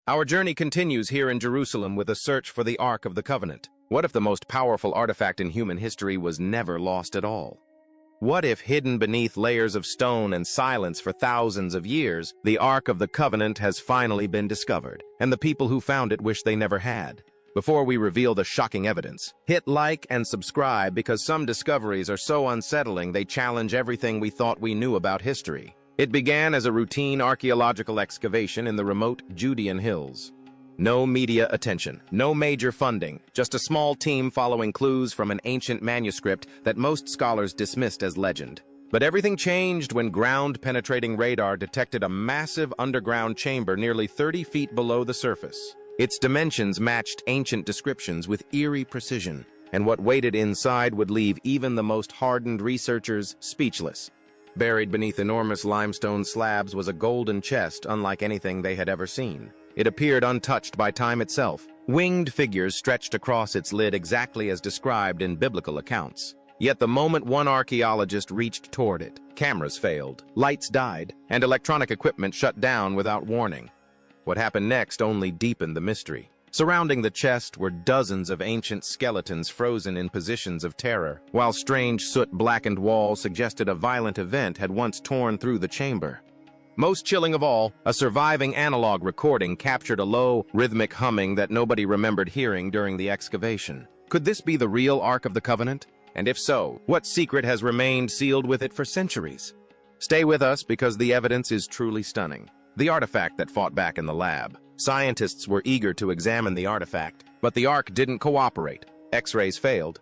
Our journey continues here in Jerusalem with a search for the Ark of the Covenant. What if the most powerful artifact in human history was never lost at all? What if, hidden beneath layers of stone and silence for thousands of years, the Ark of the Covenant has finally been discovered, and the people who found it wish they never had? Before we reveal the shocking evidence, hit like and subscribe because some discoveries are so unsettling they challenge everything we thought we knew about history. It began as a routine archaeological excavation in the remote Judean hills. No media attention, no major funding, just a small team following clues from an ancient manuscript that most scholars dismissed as legend. But everything changed when ground-penetrating radar detected a massive underground chamber nearly 30 feet below the surface. Its dimensions matched ancient descriptions with eerie precision, and what waited inside would leave even the most hardened researchers speechless. Buried beneath enormous limestone slabs was a golden chest unlike anything they had ever seen. It appeared untouched by time itself. Winged figures stretched across its lid exactly as described in biblical accounts. Yet the moment one archaeologist reached toward it, cameras failed, lights died, and electronic equipment shut down without warning. What happened next only deepened the mystery. Surrounding the chest were dozens of ancient skeletons frozen in positions of terror, while strange soot-blackened walls suggested a violent event had once torn through the chamber. Most chilling of all, a surviving analog recording captured a low, rhythmic humming that nobody remembered hearing during the excavation. Could this be the real Ark of the Covenant? And if so, what secret has remained sealed with it for centuries? Stay with us because the evidence is truly stunning. The artifact that fought back in the lab. Scientists were eager to examine the artifact, but the Ark didn't cooperate. X-rays failed.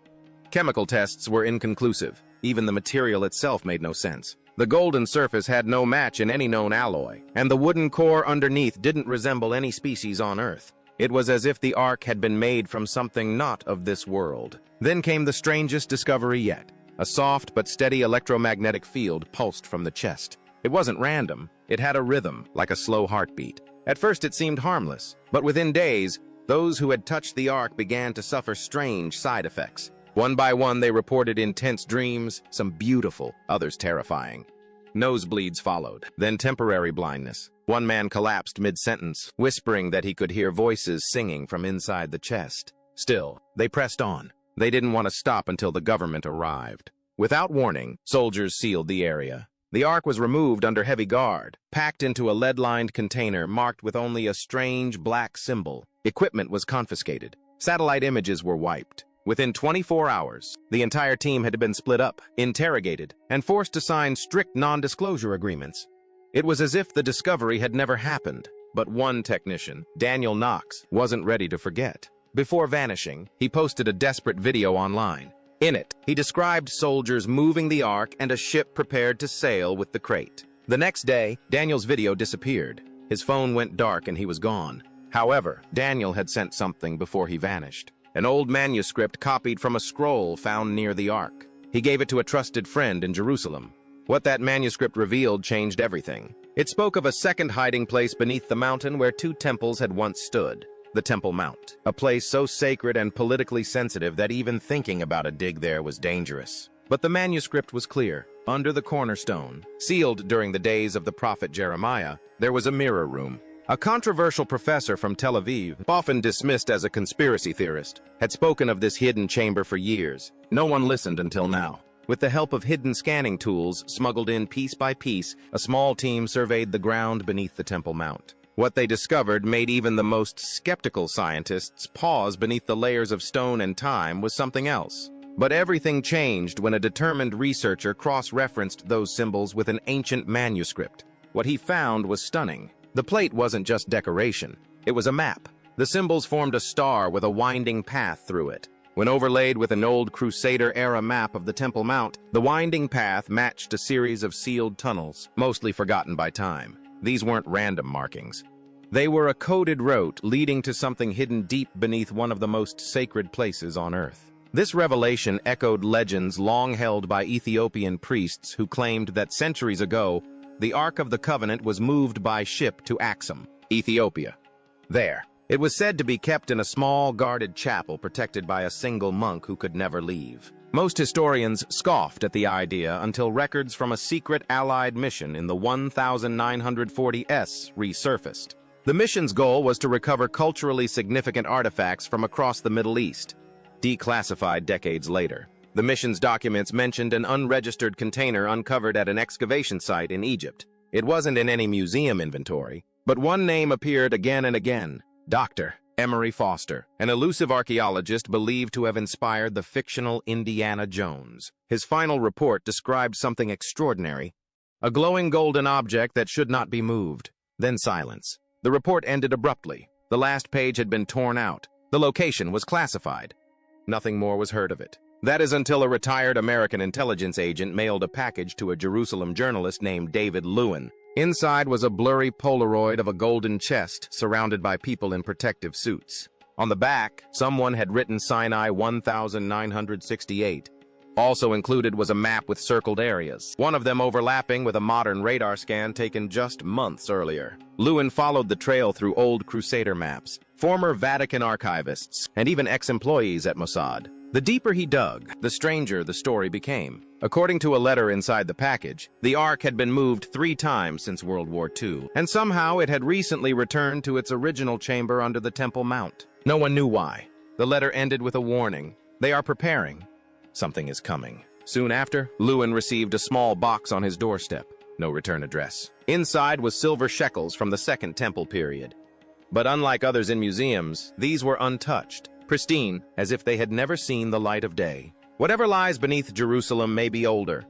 Chemical tests were inconclusive. Even the material itself made no sense. The golden surface had no match in any known alloy, and the wooden core underneath didn't resemble any species on Earth. It was as if the Ark had been made from something not of this world. Then came the strangest discovery yet. A soft but steady electromagnetic field pulsed from the chest. It wasn't random. It had a rhythm, like a slow heartbeat. At first it seemed harmless, but within days, those who had touched the Ark began to suffer strange side effects. One by one they reported intense dreams, some beautiful, others terrifying. Nosebleeds followed, then temporary blindness. One man collapsed mid-sentence, whispering that he could hear voices singing from inside the chest. Still, they pressed on. They didn't want to stop until the government arrived. Without warning, soldiers sealed the area. The Ark was removed under heavy guard, packed into a lead-lined container marked with only a strange black symbol. Equipment was confiscated. Satellite images were wiped. Within 24 hours, the entire team had been split up, interrogated, and forced to sign strict non-disclosure agreements. It was as if the discovery had never happened, but one technician, Daniel Knox, wasn't ready to forget. Before vanishing, he posted a desperate video online. In it, he described soldiers moving the Ark and a ship prepared to sail with the crate. The next day, Daniel's video disappeared. His phone went dark and he was gone. However, Daniel had sent something before he vanished. An old manuscript copied from a scroll found near the Ark. He gave it to a trusted friend in Jerusalem. What that manuscript revealed changed everything. It spoke of a second hiding place beneath the mountain where two temples had once stood. The Temple Mount, a place so sacred and politically sensitive that even thinking about a dig there was dangerous. But the manuscript was clear. Under the cornerstone, sealed during the days of the prophet Jeremiah, there was a mirror room. A controversial professor from Tel Aviv, often dismissed as a conspiracy theorist, had spoken of this hidden chamber for years. No one listened until now. With the help of hidden scanning tools smuggled in piece by piece, a small team surveyed the ground beneath the Temple Mount. What they discovered made even the most skeptical scientists pause beneath the layers of stone and time was something else. But everything changed when a determined researcher cross-referenced those symbols with an ancient manuscript. What he found was stunning. The plate wasn't just decoration. It was a map. The symbols formed a star with a winding path through it. When overlaid with an old Crusader-era map of the Temple Mount, the winding path matched a series of sealed tunnels, mostly forgotten by time. These weren't random markings. They were a coded route leading to something hidden deep beneath one of the most sacred places on Earth. This revelation echoed legends long held by Ethiopian priests who claimed that centuries ago, the Ark of the Covenant was moved by ship to Axum, Ethiopia. There, it was said to be kept in a small guarded chapel protected by a single monk who could never leave. Most historians scoffed at the idea until records from a secret Allied mission in the 1940s resurfaced. The mission's goal was to recover culturally significant artifacts from across the Middle East, declassified decades later. The mission's documents mentioned an unregistered container uncovered at an excavation site in Egypt. It wasn't in any museum inventory, but one name appeared again and again: Dr. Emery Foster, an elusive archaeologist believed to have inspired the fictional Indiana Jones. His final report described something extraordinary: a glowing golden object that should not be moved. Then silence. The report ended abruptly. The last page had been torn out. The location was classified. Nothing more was heard of it. That is until a retired American intelligence agent mailed a package to a Jerusalem journalist named David Lewin. Inside was a blurry Polaroid of a golden chest surrounded by people in protective suits. On the back, someone had written Sinai 1968. Also included was a map with circled areas, one of them overlapping with a modern radar scan taken just months earlier. Lewin followed the trail through old Crusader maps, former Vatican archivists, and even ex-employees at Mossad. The deeper he dug, the stranger the story became. According to a letter inside the package, the Ark had been moved 3 times since World War II, and somehow it had recently returned to its original chamber under the Temple Mount. No one knew why. The letter ended with a warning: they are preparing. Something is coming. Soon after, Lewin received a small box on his doorstep. No return address. Inside was silver shekels from the Second Temple period. But unlike others in museums, these were untouched, pristine, as if they had never seen the light of day. Whatever lies beneath Jerusalem may be older.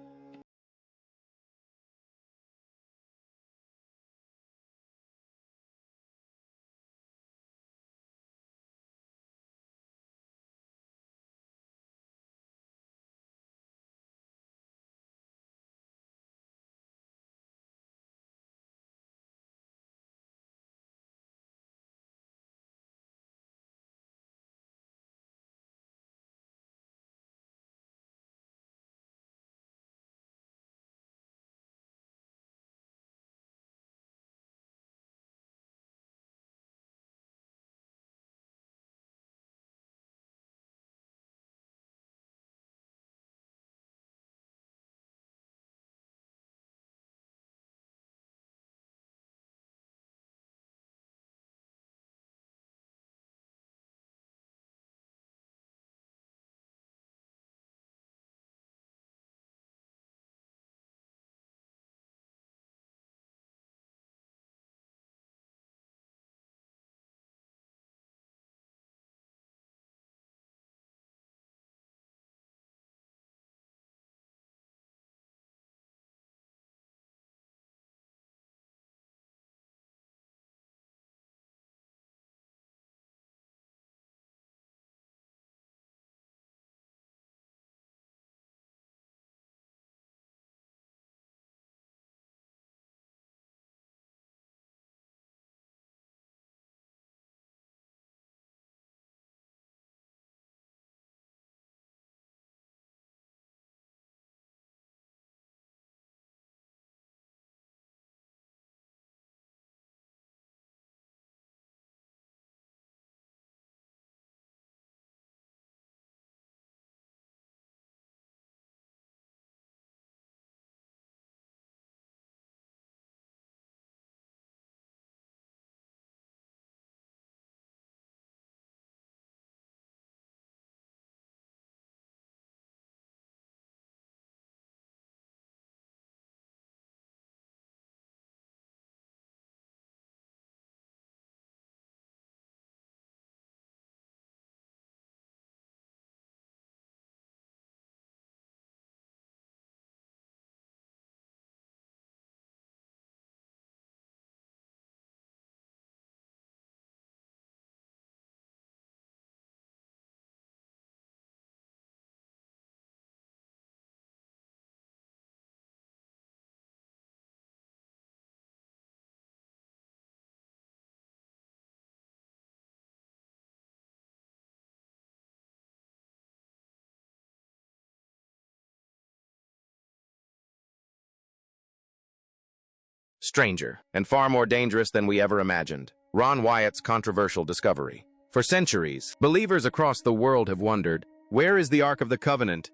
Stranger, and far more dangerous than we ever imagined. Ron Wyatt's controversial discovery. For centuries, believers across the world have wondered, where is the Ark of the Covenant?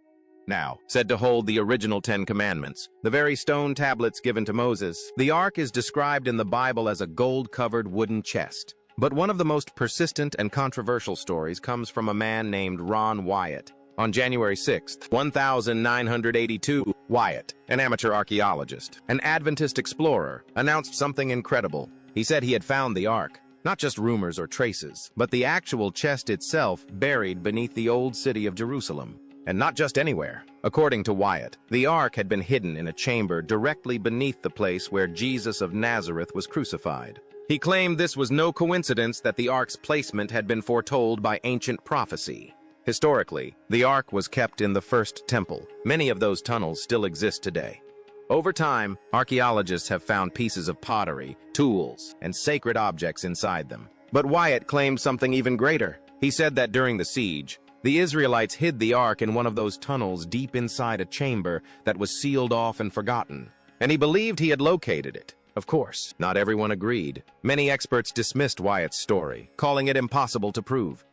now, said to hold the original 10 Commandments, the very stone tablets given to Moses. The Ark is described in the Bible as a gold-covered wooden chest. But one of the most persistent and controversial stories comes from a man named Ron Wyatt. On January 6, 1982, Wyatt, an amateur archaeologist, an Adventist explorer, announced something incredible. He said he had found the Ark. Not just rumors or traces, but the actual chest itself buried beneath the old city of Jerusalem. And not just anywhere. According to Wyatt, the Ark had been hidden in a chamber directly beneath the place where Jesus of Nazareth was crucified. He claimed this was no coincidence that the Ark's placement had been foretold by ancient prophecy. Historically, the Ark was kept in the First Temple. Many of those tunnels still exist today. Over time, archaeologists have found pieces of pottery, tools, and sacred objects inside them. But Wyatt claimed something even greater. He said that during the siege, the Israelites hid the Ark in one of those tunnels deep inside a chamber that was sealed off and forgotten. And he believed he had located it. Of course, not everyone agreed. Many experts dismissed Wyatt's story, calling it impossible to prove.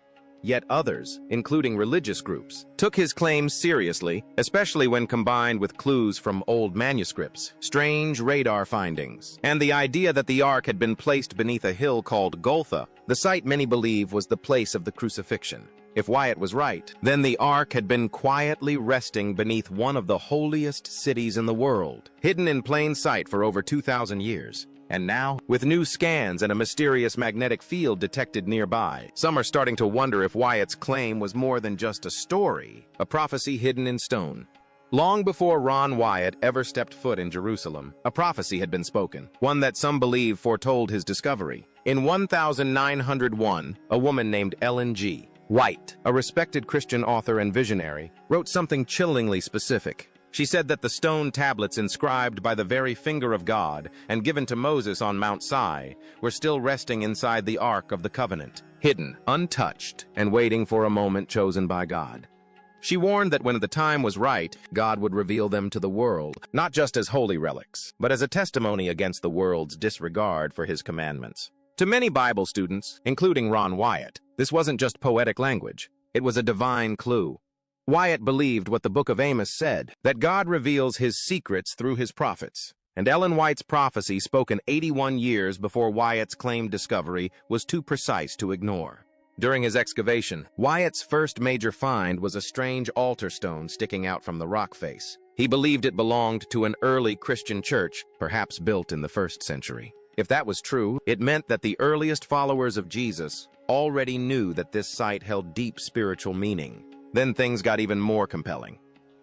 Yet others, including religious groups, took his claims seriously, especially when combined with clues from old manuscripts, strange radar findings, and the idea that the Ark had been placed beneath a hill called Golgotha, the site many believe was the place of the crucifixion. If Wyatt was right, then the Ark had been quietly resting beneath one of the holiest cities in the world, hidden in plain sight for over 2,000 years. And now, with new scans and a mysterious magnetic field detected nearby, some are starting to wonder if Wyatt's claim was more than just a story, a prophecy hidden in stone. Long before Ron Wyatt ever stepped foot in Jerusalem, a prophecy had been spoken, one that some believe foretold his discovery. In 1901, a woman named Ellen G. White, a respected Christian author and visionary, wrote something chillingly specific. She said that the stone tablets inscribed by the very finger of God and given to Moses on Mount Sinai were still resting inside the Ark of the Covenant, hidden, untouched, and waiting for a moment chosen by God. She warned that when the time was right, God would reveal them to the world, not just as holy relics, but as a testimony against the world's disregard for his commandments. To many Bible students, including Ron Wyatt, this wasn't just poetic language. It was a divine clue. Wyatt believed what the book of Amos said, that God reveals his secrets through his prophets. And Ellen White's prophecy, spoken 81 years before Wyatt's claimed discovery, was too precise to ignore. During his excavation, Wyatt's first major find was a strange altar stone sticking out from the rock face. He believed it belonged to an early Christian church, perhaps built in the 1st century. If that was true, it meant that the earliest followers of Jesus already knew that this site held deep spiritual meaning. Then things got even more compelling.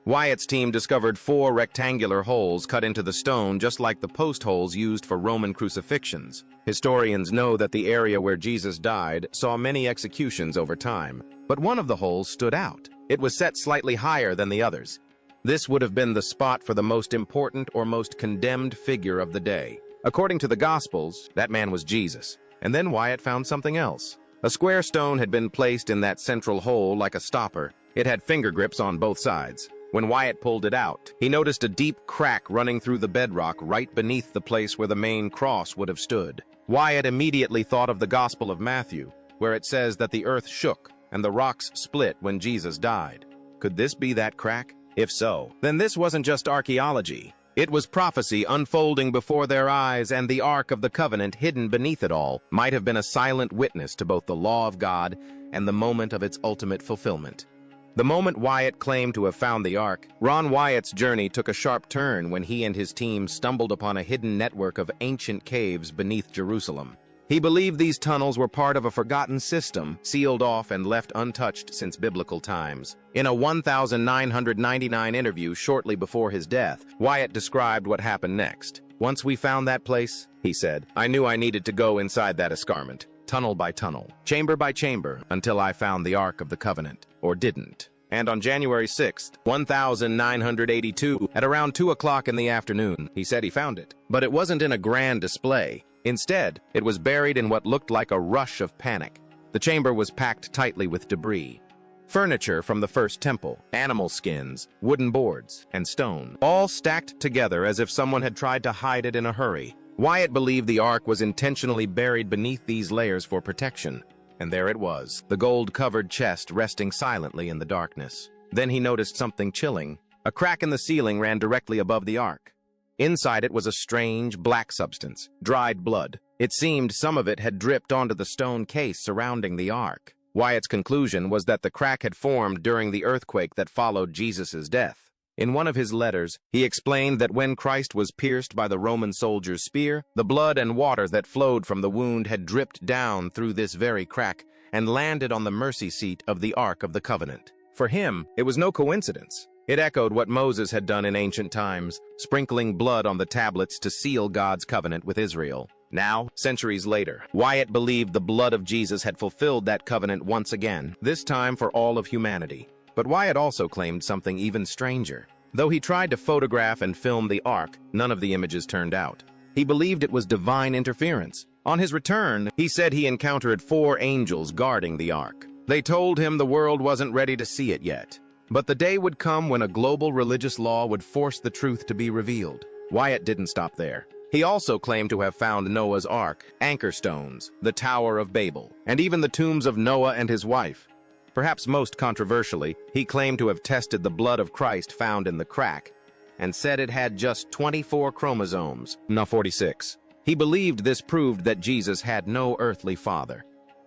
Wyatt's team discovered 4 rectangular holes cut into the stone just like the post holes used for Roman crucifixions. Historians know that the area where Jesus died saw many executions over time, but one of the holes stood out. It was set slightly higher than the others. This would have been the spot for the most important or most condemned figure of the day. According to the Gospels, that man was Jesus. And then Wyatt found something else. A square stone had been placed in that central hole like a stopper. It had finger grips on both sides. When Wyatt pulled it out, he noticed a deep crack running through the bedrock right beneath the place where the main cross would have stood. Wyatt immediately thought of the Gospel of Matthew, where it says that the earth shook and the rocks split when Jesus died. Could this be that crack? If so, then this wasn't just archaeology. It was prophecy unfolding before their eyes, and the Ark of the Covenant, hidden beneath it all, might have been a silent witness to both the law of God and the moment of its ultimate fulfillment. The moment Wyatt claimed to have found the Ark, Ron Wyatt's journey took a sharp turn when he and his team stumbled upon a hidden network of ancient caves beneath Jerusalem. He believed these tunnels were part of a forgotten system, sealed off and left untouched since biblical times. In a 1999 interview shortly before his death, Wyatt described what happened next. "Once we found that place," he said, "I knew I needed to go inside that escarpment, tunnel by tunnel, chamber by chamber, until I found the Ark of the Covenant, or didn't." And on January 6, 1982, at around 2 o'clock in the afternoon, he said he found it. But it wasn't in a grand display. Instead, it was buried in what looked like a rush of panic. The chamber was packed tightly with debris. Furniture from the first temple, animal skins, wooden boards, and stone, all stacked together as if someone had tried to hide it in a hurry. Wyatt believed the Ark was intentionally buried beneath these layers for protection. And there it was, the gold-covered chest resting silently in the darkness. Then he noticed something chilling. A crack in the ceiling ran directly above the ark. Inside it was a strange, black substance, dried blood. It seemed some of it had dripped onto the stone case surrounding the ark. Wyatt's conclusion was that the crack had formed during the earthquake that followed Jesus' death. In one of his letters, he explained that when Christ was pierced by the Roman soldier's spear, the blood and water that flowed from the wound had dripped down through this very crack and landed on the mercy seat of the Ark of the Covenant. For him, it was no coincidence. It echoed what Moses had done in ancient times, sprinkling blood on the tablets to seal God's covenant with Israel. Now, centuries later, Wyatt believed the blood of Jesus had fulfilled that covenant once again, this time for all of humanity. But Wyatt also claimed something even stranger. Though he tried to photograph and film the ark, none of the images turned out. He believed it was divine interference. On his return, he said he encountered 4 angels guarding the ark. They told him the world wasn't ready to see it yet. But the day would come when a global religious law would force the truth to be revealed. Wyatt didn't stop there. He also claimed to have found Noah's Ark, anchor stones, the Tower of Babel, and even the tombs of Noah and his wife. Perhaps most controversially, he claimed to have tested the blood of Christ found in the crack, and said it had just 24 chromosomes, not 46. He believed this proved that Jesus had no earthly father.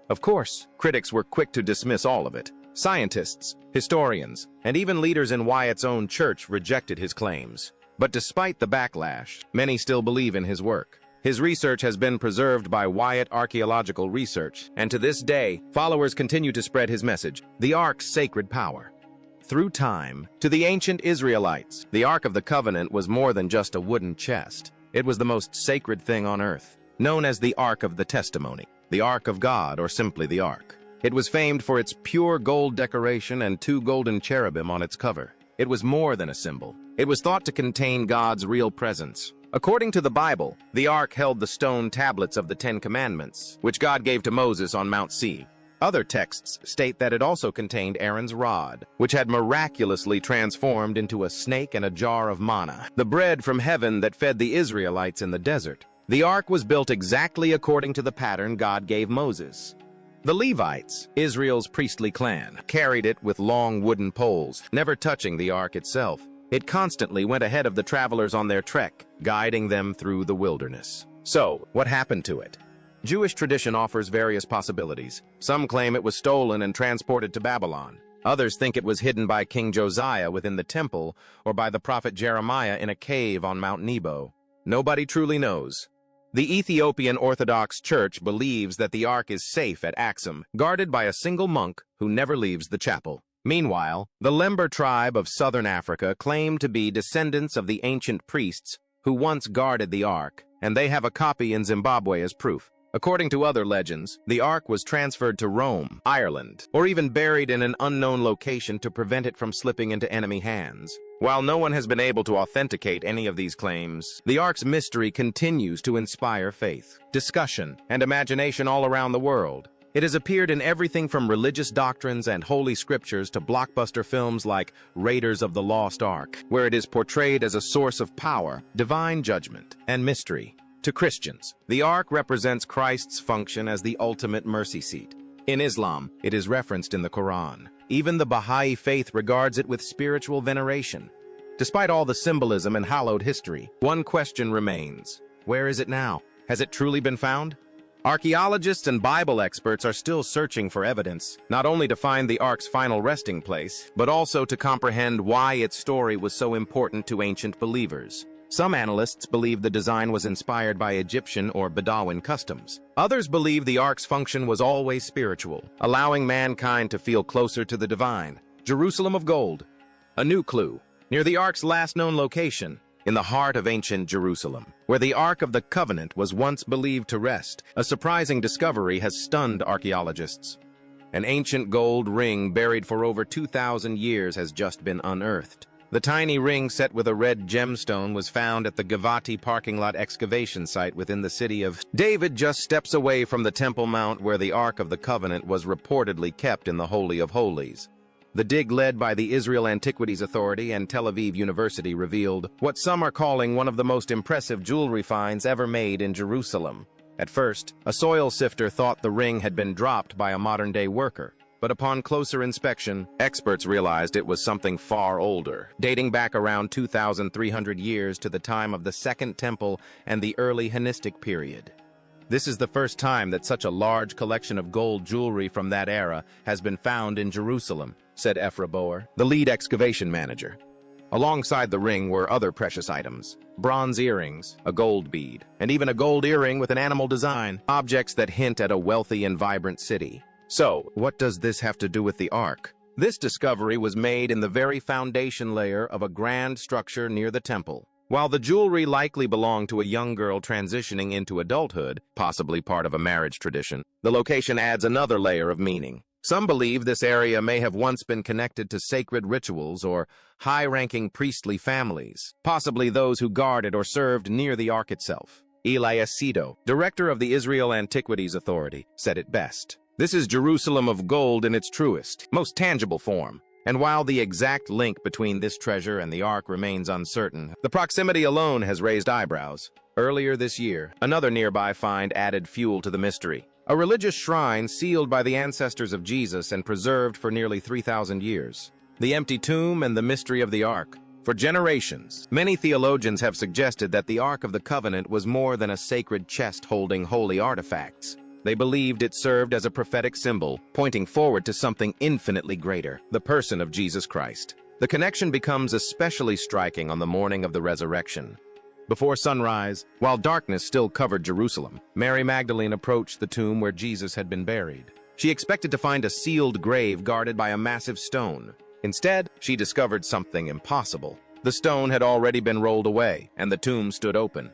Of course, critics were quick to dismiss all of it. Scientists, historians, and even leaders in Wyatt's own church rejected his claims. But despite the backlash, many still believe in his work. His research has been preserved by Wyatt Archaeological Research, and to this day, followers continue to spread his message, the Ark's sacred power. Through time, to the ancient Israelites, the Ark of the Covenant was more than just a wooden chest. It was the most sacred thing on earth, known as the Ark of the Testimony, the Ark of God, or simply the Ark. It was famed for its pure gold decoration and 2 golden cherubim on its cover. It was more than a symbol. It was thought to contain God's real presence. According to the Bible, the Ark held the stone tablets of the 10 Commandments, which God gave to Moses on Mount Sinai. Other texts state that it also contained Aaron's rod, which had miraculously transformed into a snake and a jar of manna, the bread from heaven that fed the Israelites in the desert. The Ark was built exactly according to the pattern God gave Moses. The Levites, Israel's priestly clan, carried it with long wooden poles, never touching the Ark itself. It constantly went ahead of the travelers on their trek, guiding them through the wilderness. So, what happened to it? Jewish tradition offers various possibilities. Some claim it was stolen and transported to Babylon. Others think it was hidden by King Josiah within the temple or by the prophet Jeremiah in a cave on Mount Nebo. Nobody truly knows. The Ethiopian Orthodox Church believes that the Ark is safe at Axum, guarded by a single monk who never leaves the chapel. Meanwhile, the Lember tribe of southern Africa claim to be descendants of the ancient priests who once guarded the Ark, and they have a copy in Zimbabwe as proof. According to other legends, the Ark was transferred to Rome, Ireland, or even buried in an unknown location to prevent it from slipping into enemy hands. While no one has been able to authenticate any of these claims, the Ark's mystery continues to inspire faith, discussion, and imagination all around the world. It has appeared in everything from religious doctrines and holy scriptures to blockbuster films like Raiders of the Lost Ark, where it is portrayed as a source of power, divine judgment, and mystery. To Christians, the Ark represents Christ's function as the ultimate mercy seat. In Islam, it is referenced in the Quran. Even the Baha'i faith regards it with spiritual veneration. Despite all the symbolism and hallowed history, one question remains. Where is it now? Has it truly been found? Archaeologists and Bible experts are still searching for evidence, not only to find the Ark's final resting place, but also to comprehend why its story was so important to ancient believers. Some analysts believe the design was inspired by Egyptian or Bedouin customs. Others believe the Ark's function was always spiritual, allowing mankind to feel closer to the divine. Jerusalem of Gold. A new clue. Near the Ark's last known location, in the heart of ancient Jerusalem, where the Ark of the Covenant was once believed to rest, a surprising discovery has stunned archaeologists. An ancient gold ring buried for over 2,000 years has just been unearthed. The tiny ring set with a red gemstone was found at the Givati parking lot excavation site within the city of David, just steps away from the Temple Mount where the Ark of the Covenant was reportedly kept in the Holy of Holies. The dig led by the Israel Antiquities Authority and Tel Aviv University revealed what some are calling one of the most impressive jewelry finds ever made in Jerusalem. At first, a soil sifter thought the ring had been dropped by a modern-day worker. But upon closer inspection, experts realized it was something far older, dating back around 2,300 years to the time of the Second Temple and the early Hellenistic period. This is the first time that such a large collection of gold jewelry from that era has been found in Jerusalem, said Ephra Boer, the lead excavation manager. Alongside the ring were other precious items: bronze earrings, a gold bead, and even a gold earring with an animal design, objects that hint at a wealthy and vibrant city. So, what does this have to do with the Ark? This discovery was made in the very foundation layer of a grand structure near the temple. While the jewelry likely belonged to a young girl transitioning into adulthood, possibly part of a marriage tradition, the location adds another layer of meaning. Some believe this area may have once been connected to sacred rituals or high-ranking priestly families, possibly those who guarded or served near the Ark itself. Elias Sido, director of the Israel Antiquities Authority, said it best. This is Jerusalem of gold in its truest, most tangible form. And while the exact link between this treasure and the Ark remains uncertain, the proximity alone has raised eyebrows. Earlier this year, another nearby find added fuel to the mystery. A religious shrine sealed by the ancestors of Jesus and preserved for nearly 3,000 years. The empty tomb and the mystery of the Ark. For generations, many theologians have suggested that the Ark of the Covenant was more than a sacred chest holding holy artifacts. They believed it served as a prophetic symbol, pointing forward to something infinitely greater, the person of Jesus Christ. The connection becomes especially striking on the morning of the resurrection. Before sunrise, while darkness still covered Jerusalem, Mary Magdalene approached the tomb where Jesus had been buried. She expected to find a sealed grave guarded by a massive stone. Instead, she discovered something impossible. The stone had already been rolled away, and the tomb stood open.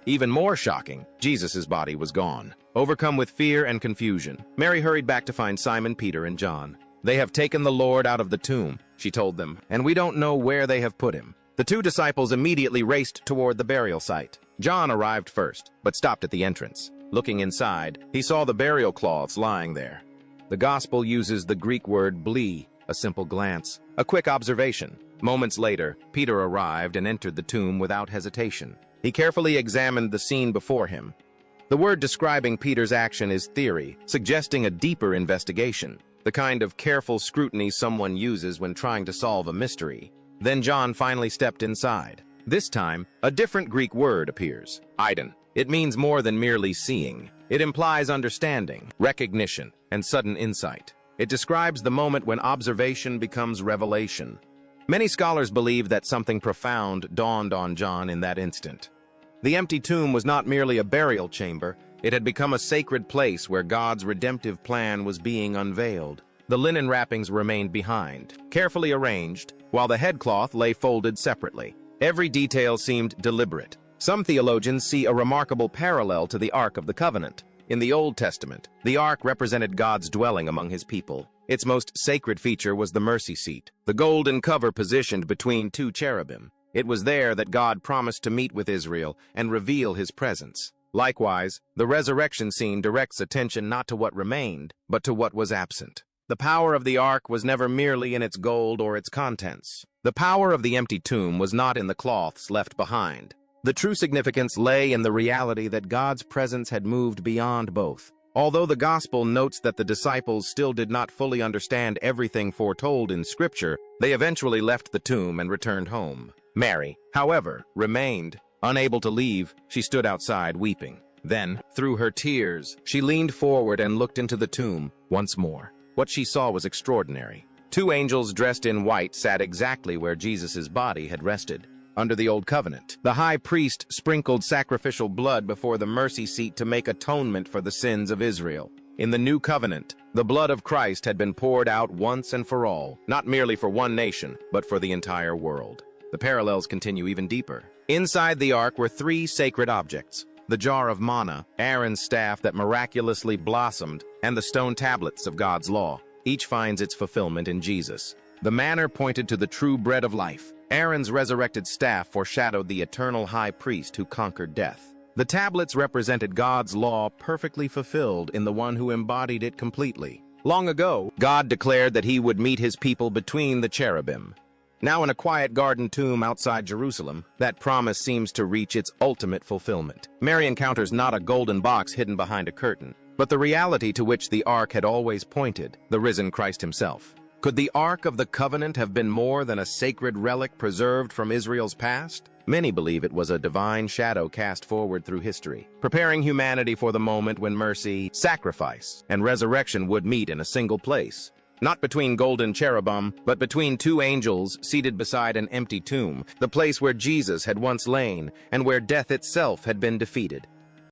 Even more shocking, Jesus' body was gone. Overcome with fear and confusion, Mary hurried back to find Simon, Peter, and John. "They have taken the Lord out of the tomb," she told them, "and we don't know where they have put him." The two disciples immediately raced toward the burial site. John arrived first, but stopped at the entrance. Looking inside, he saw the burial cloths lying there. The Gospel uses the Greek word bli, a simple glance, a quick observation. Moments later, Peter arrived and entered the tomb without hesitation. He carefully examined the scene before him. The word describing Peter's action is theory, suggesting a deeper investigation, the kind of careful scrutiny someone uses when trying to solve a mystery. Then John finally stepped inside. This time, a different Greek word appears, eidon. It means more than merely seeing. It implies understanding, recognition, and sudden insight. It describes the moment when observation becomes revelation. Many scholars believe that something profound dawned on John in that instant. The empty tomb was not merely a burial chamber, it had become a sacred place where God's redemptive plan was being unveiled. The linen wrappings remained behind, carefully arranged, while the headcloth lay folded separately. Every detail seemed deliberate. Some theologians see a remarkable parallel to the Ark of the Covenant. In the Old Testament, the Ark represented God's dwelling among his people. Its most sacred feature was the mercy seat, the golden cover positioned between two cherubim. It was there that God promised to meet with Israel and reveal his presence. Likewise, the resurrection scene directs attention not to what remained, but to what was absent. The power of the Ark was never merely in its gold or its contents. The power of the empty tomb was not in the cloths left behind. The true significance lay in the reality that God's presence had moved beyond both. Although the Gospel notes that the disciples still did not fully understand everything foretold in Scripture, they eventually left the tomb and returned home. Mary, however, remained. Unable to leave, she stood outside weeping. Then, through her tears, she leaned forward and looked into the tomb once more. What she saw was extraordinary. Two angels dressed in white sat exactly where Jesus' body had rested. Under the Old Covenant, the high priest sprinkled sacrificial blood before the mercy seat to make atonement for the sins of Israel. In the New Covenant, the blood of Christ had been poured out once and for all, not merely for one nation, but for the entire world. The parallels continue even deeper. Inside the ark were three sacred objects: the jar of manna, Aaron's staff that miraculously blossomed, and the stone tablets of God's law. Each finds its fulfillment in Jesus. The manna pointed to the true bread of life. Aaron's resurrected staff foreshadowed the eternal high priest who conquered death. The tablets represented God's law perfectly fulfilled in the one who embodied it completely. Long ago, God declared that he would meet his people between the cherubim. Now in a quiet garden tomb outside Jerusalem, that promise seems to reach its ultimate fulfillment. Mary encounters not a golden box hidden behind a curtain, but the reality to which the Ark had always pointed, the risen Christ himself. Could the Ark of the Covenant have been more than a sacred relic preserved from Israel's past? Many believe it was a divine shadow cast forward through history, preparing humanity for the moment when mercy, sacrifice, and resurrection would meet in a single place. Not between golden cherubim, but between two angels seated beside an empty tomb, the place where Jesus had once lain and where death itself had been defeated.